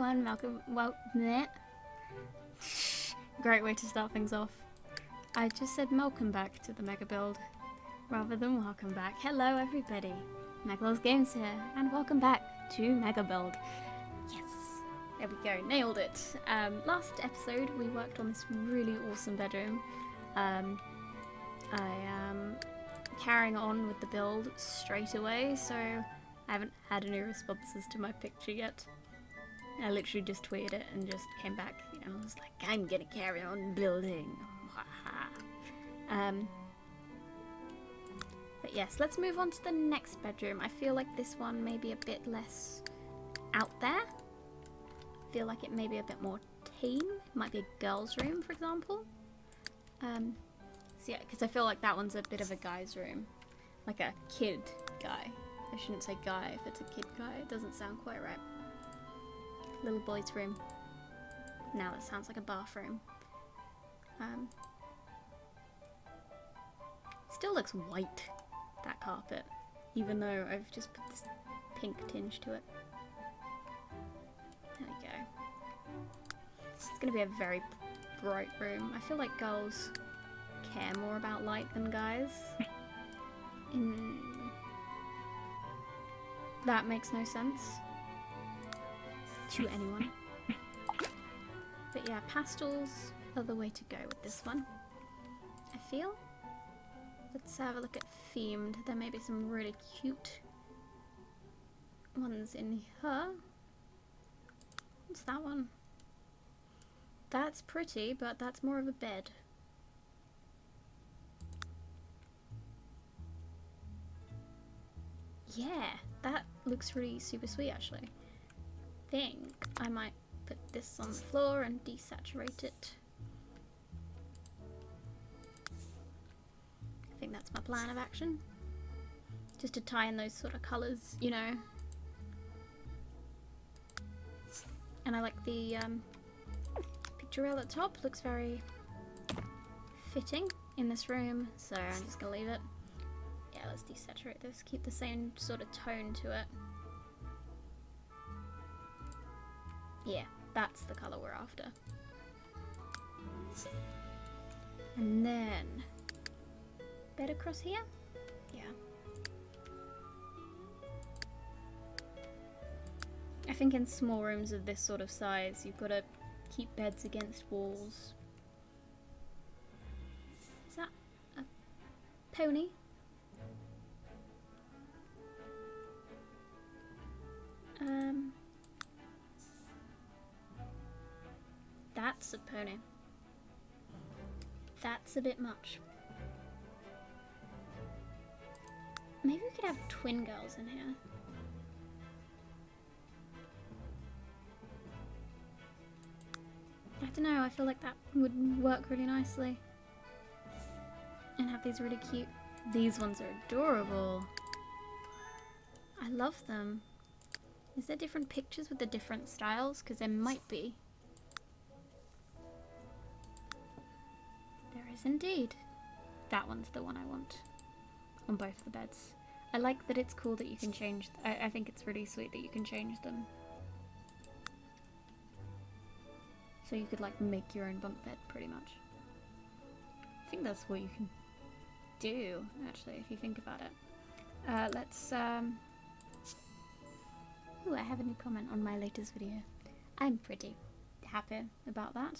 everyone, great way to start things off. I just said welcome back to the Megabuild, rather than welcome back. Hello everybody, Megabuild Games here, and welcome back to Megabuild. Yes, there we go, nailed it. Last episode we worked on this really awesome bedroom. I am carrying on with the build straight away, so I haven't had any responses to my picture yet. I literally just tweeted it and just came back and was like, I'm gonna carry on building. But yes, let's move on to the next bedroom. I feel like this one may be a bit less out there. I feel like it may be a bit more tame. It might be a girl's room, for example. So yeah, because I feel like that one's a bit of a guy's room. Like a kid guy. I shouldn't say guy if it's a kid guy. It doesn't sound quite right. Little boy's room. Now that sounds like a bathroom. Still looks white, that carpet, even though I've just put this pink tinge to it. There we go. It's gonna be a very bright room. I feel like girls care more about light than guys. That makes no sense to anyone. But yeah, pastels are the way to go with this one, I feel. Let's have a look at themed. There may be some really cute ones in here. What's that one? That's pretty, but that's more of a bed. Yeah, that looks really super sweet actually. I think I might put this on the floor and desaturate it. I think that's my plan of action. Just to tie in those sort of colours, you know. And I like the pictorial at the top, looks very fitting in this room, so I'm just gonna leave it. Yeah, let's desaturate this, keep the same sort of tone to it. Yeah, that's the colour we're after. And then bed across here? Yeah. I think in small rooms of this sort of size, you've got to keep beds against walls. Is that a pony? That's a pony. That's a bit much. Maybe we could have twin girls in here. I don't know, I feel like that would work really nicely. And have these really cute... These ones are adorable. I love them. Is there different pictures with the different styles? Because there might be. There is indeed. That one's the one I want. On both the beds. I like that it's cool that you can change... I think it's really sweet that you can change them. So you could like make your own bunk bed pretty much. I think that's what you can do actually if you think about it. Let's Ooh, I have a new comment on my latest video. I'm pretty happy about that.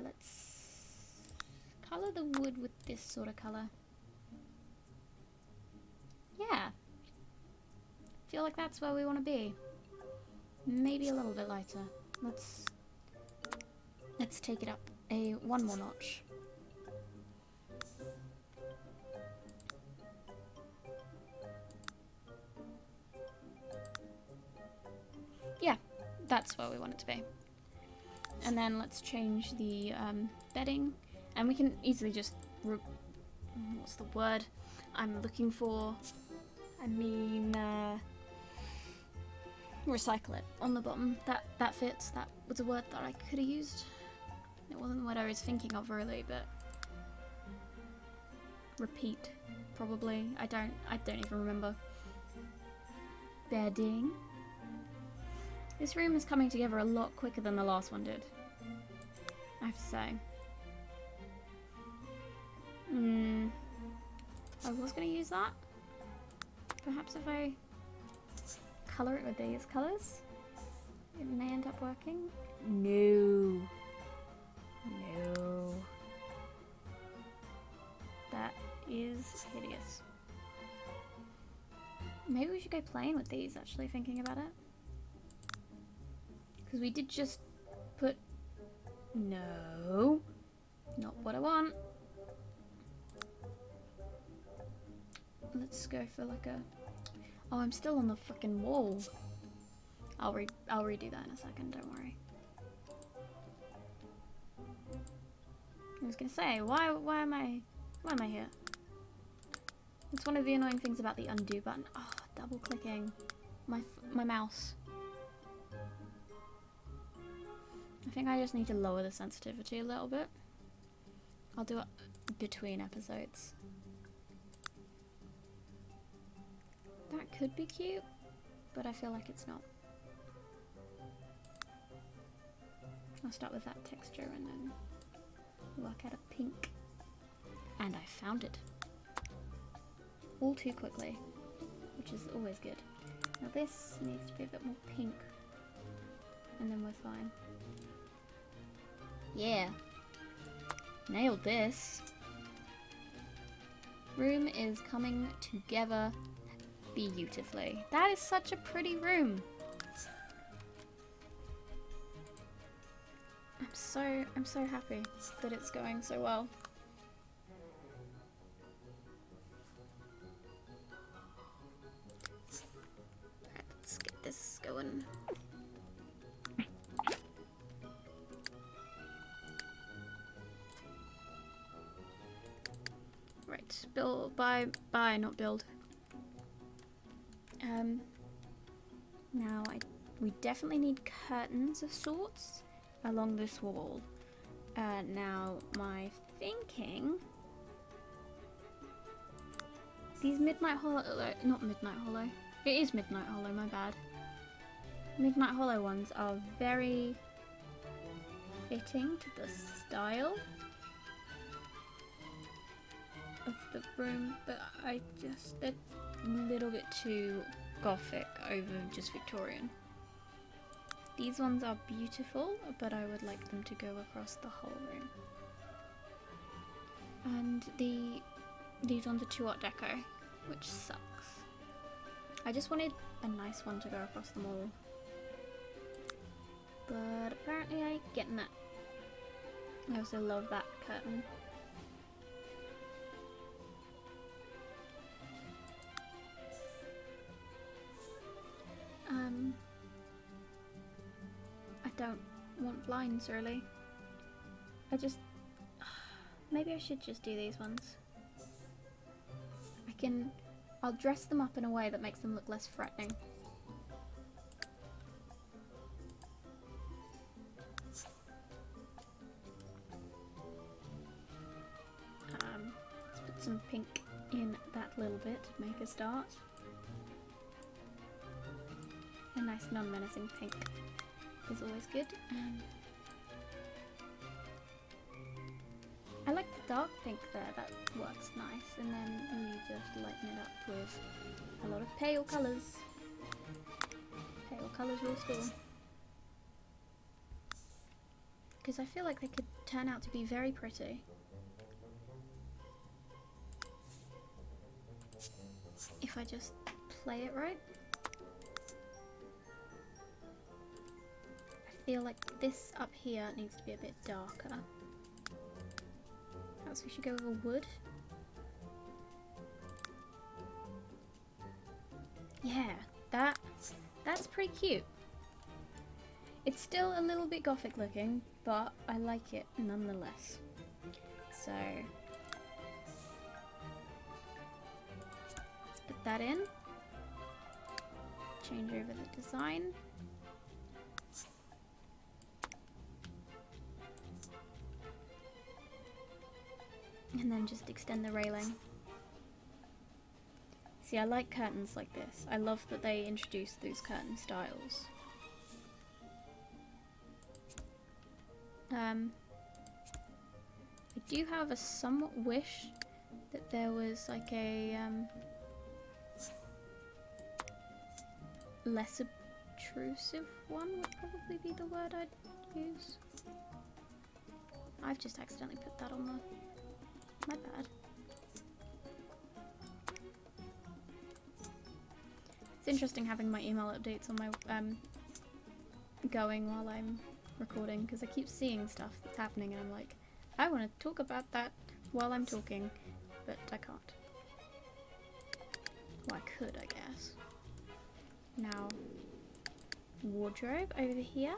Let's colour the wood with this sort of colour. Yeah. Feel like that's where we want to be. Maybe a little bit lighter. Let's take it up one more notch. Yeah, that's where we want it to be. And then let's change the bedding, and we can easily just what's the word I'm looking for? I mean, recycle it on the bottom. That fits. That was a word that I could have used. It wasn't what I was thinking of really, but repeat probably. I don't even remember. Bedding. This room is coming together a lot quicker than the last one did, I have to say. I was going to use that. Perhaps if I colour it with these colours, it may end up working. No. No. That is hideous. Maybe we should go plain with these, actually, thinking about it. Because we did just put... No. Not what I want. Let's go for like a... Oh, I'm still on the fucking wall. I'll redo that in a second, don't worry. I was gonna say, why am I here? It's one of the annoying things about the undo button. Oh, double clicking my mouse. I think I just need to lower the sensitivity a little bit. I'll do it between episodes. That could be cute, but I feel like it's not. I'll start with that texture and then work out a pink. And I found it. All too quickly, which is always good. Now this needs to be a bit more pink, and then we're fine. Yeah. Nailed this. Room is coming together beautifully. That is such a pretty room. I'm so happy that it's going so well. Right, let's get this going. Right, build, buy, not build. Now we definitely need curtains of sorts along this wall. Now my thinking, these Midnight Hollow, not Midnight Hollow, it is Midnight Hollow, my bad. Midnight Hollow ones are very fitting to the style of the room, but they're a little bit too gothic over just Victorian. These ones are beautiful, but I would like them to go across the whole room. And these ones are too Art Deco, which sucks. I just wanted a nice one to go across them all. But apparently I ain't getting that. I also love that curtain. I don't want blinds really. Maybe I should just do these ones. I'll dress them up in a way that makes them look less threatening. Let's put some pink in that little bit to make a start. A nice non-menacing pink is always good. I like the dark pink there, that works nice, and then we just lighten it up with a lot of pale colours. Pale colours rule school. Because I feel like they could turn out to be very pretty. If I just play it right. I feel like this up here needs to be a bit darker. Perhaps we should go with a wood. Yeah, that's pretty cute. It's still a little bit gothic looking, but I like it nonetheless. So let's put that in. Change over the design. And then just extend the railing. See, I like curtains like this. I love that they introduce those curtain styles. I do have a somewhat wish that there was like a less obtrusive one would probably be the word I'd use. I've just accidentally put that on the... my bad. It's interesting having my email updates on my going while I'm recording, because I keep seeing stuff that's happening and I'm like, I want to talk about that while I'm talking, but I can't. Well, I could, I guess. Now, wardrobe over here.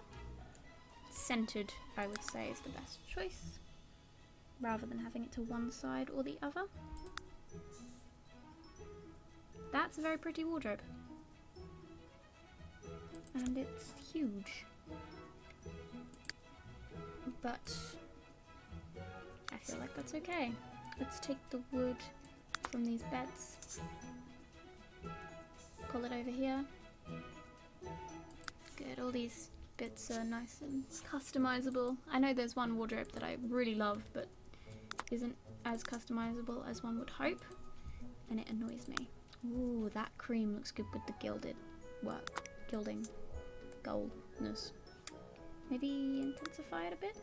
Centered, I would say, is the best choice, rather than having it to one side or the other. That's a very pretty wardrobe. And it's huge. But I feel like that's okay. Let's take the wood from these beds. Pull it over here. Good, all these bits are nice and customizable. I know there's one wardrobe that I really love, but isn't as customizable as one would hope, and it annoys me. Ooh, that cream looks good with the gilded work. Gilding. Goldness. Maybe intensify it a bit?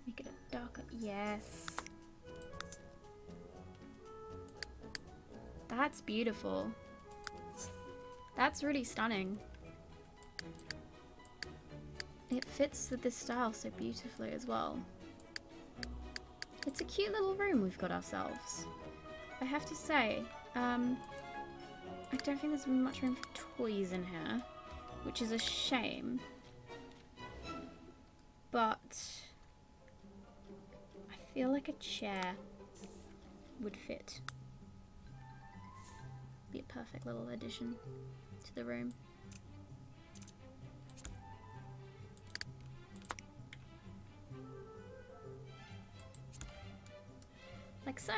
Make it a darker. Yes. That's beautiful. That's really stunning. It fits with this style so beautifully as well. It's a cute little room we've got ourselves. I have to say, I don't think there's much room for toys in here, which is a shame. But I feel like a chair would fit. Be a perfect little addition to the room. Like so.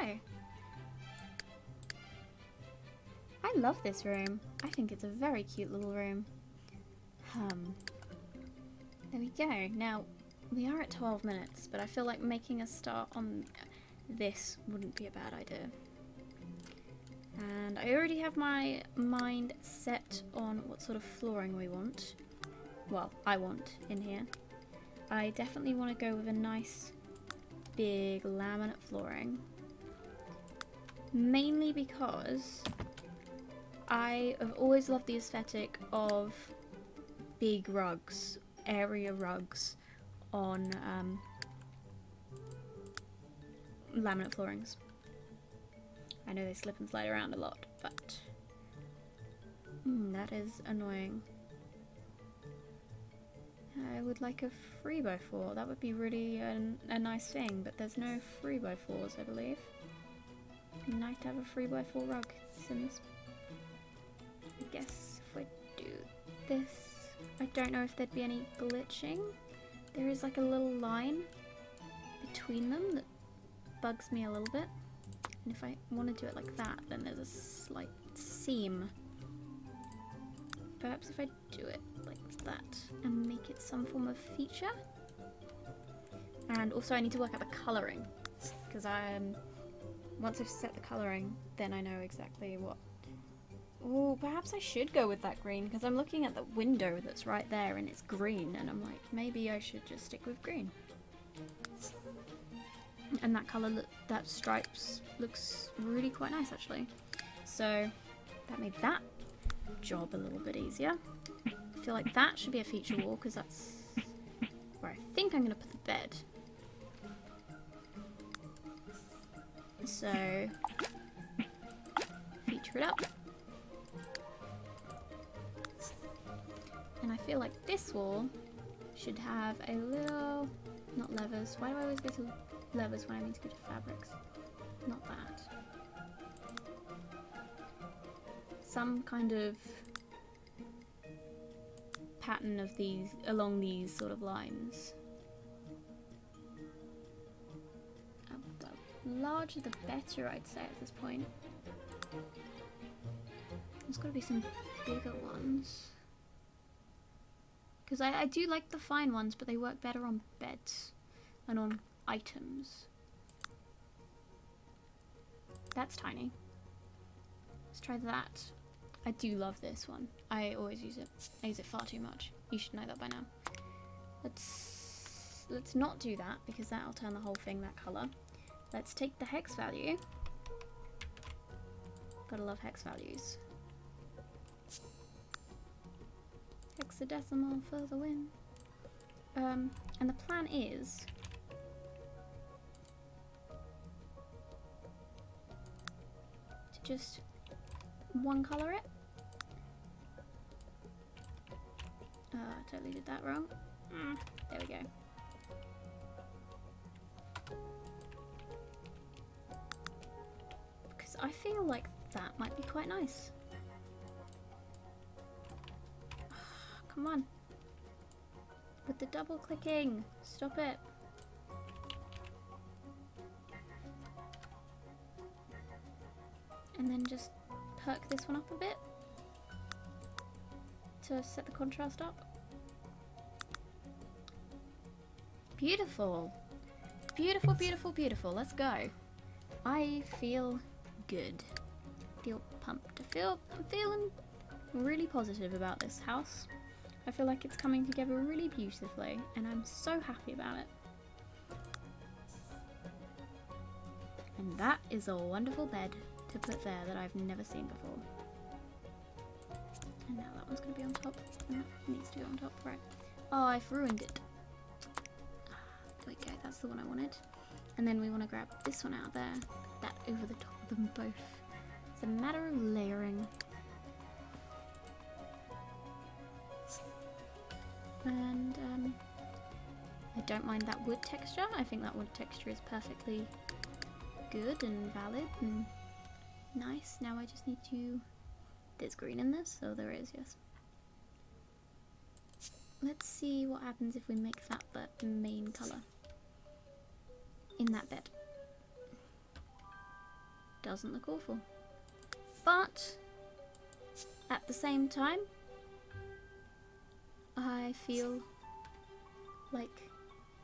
I love this room. I think it's a very cute little room. There we go. Now, we are at 12 minutes, but I feel like making a start on this wouldn't be a bad idea. And I already have my mind set on what sort of flooring we want. Well, I want in here. I definitely want to go with a nice big laminate flooring. Mainly because I have always loved the aesthetic of big rugs, area rugs on laminate floorings. I know they slip and slide around a lot, but that is annoying. I would like a 3x4. That would be really a nice thing, but there's no 3x4s, I believe. It'd be nice to have a 3x4 rug, Sims. I guess if I do this, I don't know if there'd be any glitching. There is like a little line between them that bugs me a little bit. And if I want to do it like that, then there's a slight seam. Perhaps if I do it like that and make it some form of feature. And also I need to work out the colouring, because once I've set the colouring, then I know exactly what... Oh, perhaps I should go with that green, because I'm looking at the window that's right there and it's green, and I'm like, maybe I should just stick with green. And that colour, that stripes, looks really quite nice actually. So that made that job a little bit easier. I feel like that should be a feature wall, because that's where I think I'm going to put the bed. So feature it up. And I feel like this wall should have a little, not levers. Why do I always go to levers when I need to go to fabrics? Not that. Some kind of pattern of these, along these sort of lines. The larger the better, I'd say at this point. There's got to be some bigger ones. Because I do like the fine ones, but they work better on beds. and on items. That's tiny. Let's try that. I do love this one. I always use it. I use it far too much. You should know that by now. Let's not do that because that'll turn the whole thing that colour. Let's take the hex value. Gotta love hex values. Hexadecimal for the win. And the plan is to just one colour it. I totally did that wrong. There we go. Because I feel like that might be quite nice. Come on. With the double clicking. Stop it. And then just perk this one up a bit to set the contrast up. Beautiful. Beautiful, beautiful, beautiful. Let's go. I feel good. Feel pumped. I'm feeling really positive about this house. I feel like it's coming together really beautifully and I'm so happy about it. And that is a wonderful bed to put there that I've never seen before. And now that one's going to be on top. And that needs to be on top, right. Oh, I've ruined it. There we go, that's the one I wanted. And then we want to grab this one out of there. Put that over the top of them both. It's a matter of layering. And I don't mind that wood texture. I think that wood texture is perfectly good and valid and nice. Now I just need to... There's green in this? Oh, there is, yes. Let's see what happens if we make that the main colour in that bed. Doesn't look awful. But at the same time, I feel like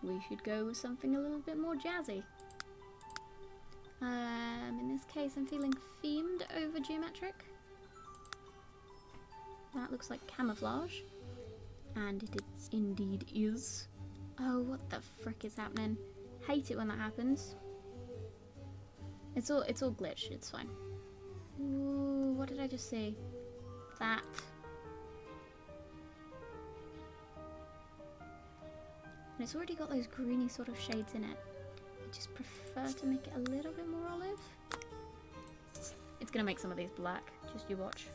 we should go with something a little bit more jazzy. In this case, I'm feeling themed over geometric. That looks like camouflage. And it indeed is. Oh, what the frick is happening? Hate it when that happens. It's all glitched, it's fine. Ooh, what did I just see? That. And it's already got those greeny sort of shades in it. I just prefer to make it a little bit more olive. It's gonna make some of these black, just you watch.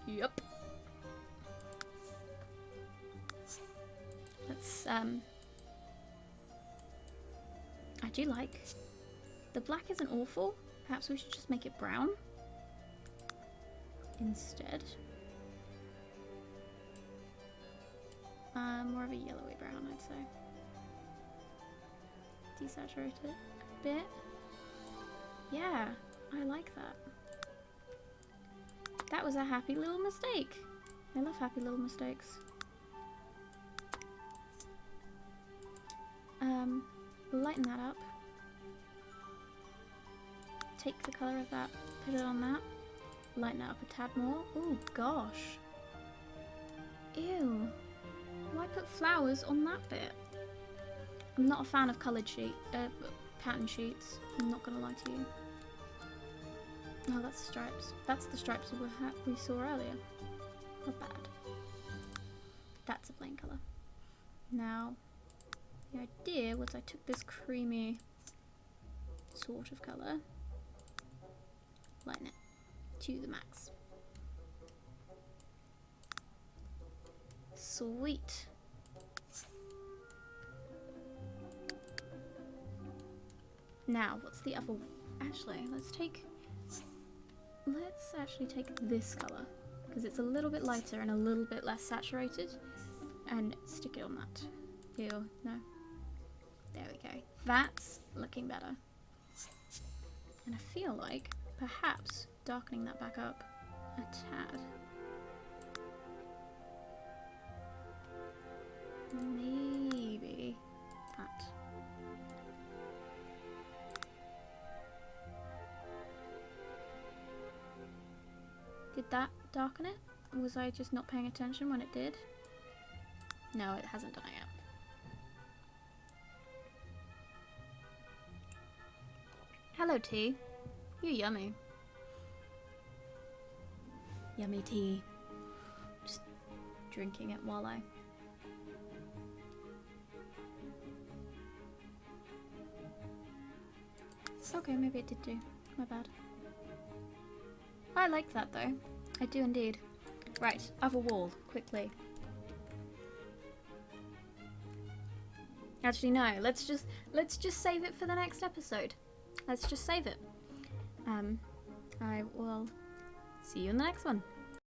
Yup. Let's, I do like... The black isn't awful. Perhaps we should just make it brown instead. More of a yellowy brown, I'd say. Desaturate it a bit. Yeah, I like that. That was a happy little mistake. I love happy little mistakes. Lighten that up. Take the colour of that, put it on that. Lighten it up a tad more. Oh gosh. Ew. Why put flowers on that bit? I'm not a fan of coloured pattern sheets. I'm not gonna lie to you. Oh, that's the stripes. That's the stripes we saw earlier. Not bad. That's a plain colour. Now, the idea was I took this creamy sort of colour, lighten it to the max. Sweet. Now, what's the other? Actually, let's actually take this colour because it's a little bit lighter and a little bit less saturated, and stick it on that. Ew, no. There we go. That's looking better. And I feel like perhaps darkening that back up a tad. Maybe that. that darken it? Was I just not paying attention when it did? No, it hasn't done it yet. Hello, tea. You're yummy. Yummy tea. Just drinking it while I... It's okay, maybe it did do. My bad. I like that though. I do indeed. Right, other wall, quickly. Actually no, let's just save it for the next episode. Let's just save it. I will see you in the next one.